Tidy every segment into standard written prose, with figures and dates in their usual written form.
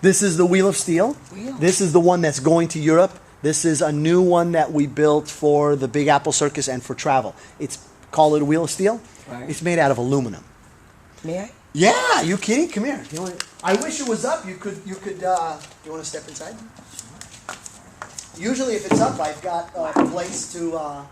This is the Wheel of Steel. Wheel. This is the one that's going to Europe. This is a new one that we built for the Big Apple Circus and for travel. It's called it a Wheel of Steel. Right. It's made out of aluminum. May I? Yeah, you kidding? Come here. I wish it was up. You could. You want to step inside? Usually, if it's up, I've got a place to. I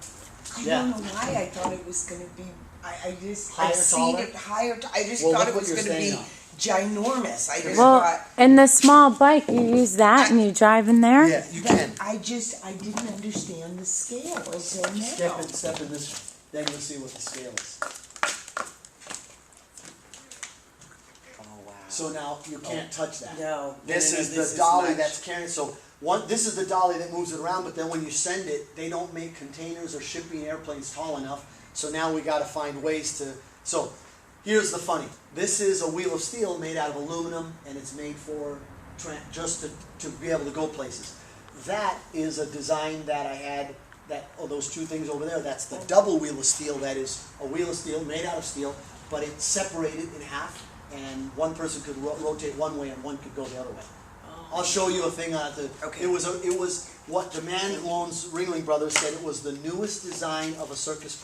don't know why I thought it was going to be. I just Higher, I've seen taller? it higher. I just Well, thought look it what was you're going to be standing ginormous. I just Well, thought. and the small bike, you use that and you drive in there? Yeah, you can. I didn't understand the scale until now. Step in this. Then you'll see what the scale is. Oh wow. So now you can't touch that. No. This No, is this the dolly much. that's carrying. So this is the dolly that moves it around. But then when you send it, they don't make containers or shipping airplanes tall enough. So now we got to find ways to. So here's the funny. This is a Wheel of Steel made out of aluminum, and it's made for just to be able to go places. That is a design that I had. Those two things over there. That's the double Wheel of Steel. That is a Wheel of Steel made out of steel, but it's separated in half, and one person could rotate one way and one could go the other way. I'll show you a thing on it. Okay. It was what the man who owns Ringling Brothers said it was the newest design of a circus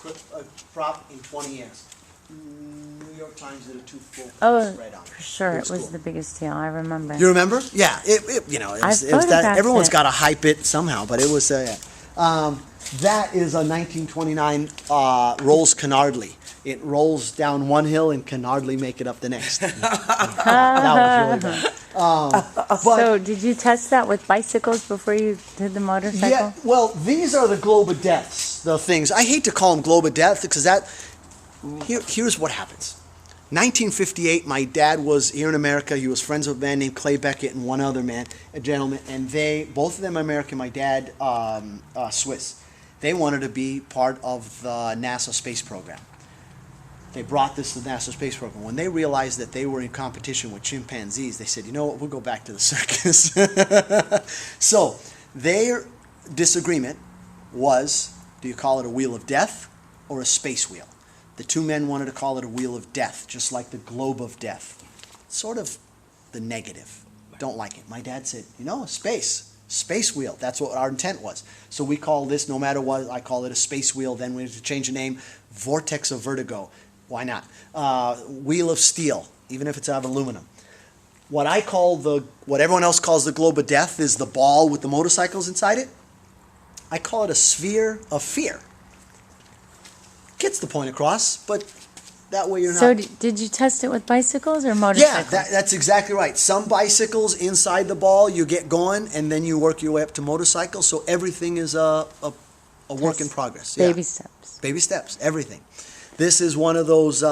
prop in 20 years. New York Times did a two-full spread on it. For sure. It was cool. the biggest deal. I remember. You remember? Yeah. It was that. Everyone's got to hype it somehow, but it was. That is a 1929 Rolls Canardly. It rolls down one hill and can hardly make it up the next. That was really bad. So did you test that with bicycles before you did the motorcycle? Yeah, well, these are the Globe of Deaths, the things. I hate to call them Globe of Death because here's what happens. 1958, my dad was here in America. He was friends with a man named Clay Beckett and one other man, a gentleman, and both of them American, my dad Swiss. They wanted to be part of the NASA space program. They brought this to the NASA space program. When they realized that they were in competition with chimpanzees, they said, you know what, we'll go back to the circus. So their disagreement was, do you call it a wheel of death or a space wheel? The two men wanted to call it a wheel of death, just like the globe of death. Sort of the negative. Don't like it. My dad said, space wheel. That's what our intent was. So we call this, no matter what, I call it a space wheel. Then we had to change the name, Vortex of Vertigo. Why not? Wheel of Steel, even if it's out of aluminum. What everyone else calls the globe of death is the ball with the motorcycles inside it. I call it a sphere of fear. Gets the point across, but that way you're not. So did you test it with bicycles or motorcycles? Yeah, that's exactly right. Some bicycles inside the ball, you get going, and then you work your way up to motorcycles. So everything is a work in progress. Yeah. Baby steps. Baby steps, everything. This is one of those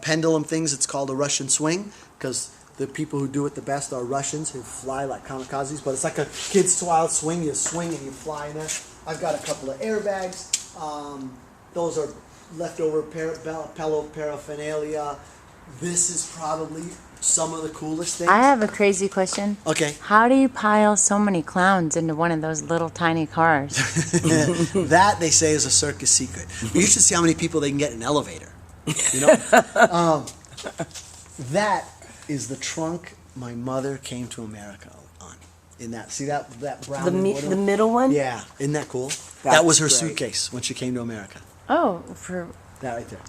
pendulum things. It's called a Russian swing because the people who do it the best are Russians who fly like kamikazes. But it's like a kid's wild swing. You swing and you fly in there. I've got a couple of airbags. Those are leftover Bello paraphernalia. This is probably some of the coolest things. I have a crazy question. Okay. How do you pile so many clowns into one of those little tiny cars? That, they say, is a circus secret. You should see how many people they can get in an elevator. You know? That is the trunk my mother came to America on. In that, see that brown The middle one? Yeah, isn't that cool? That's that was her great. suitcase when she came to America. Oh, for That right there.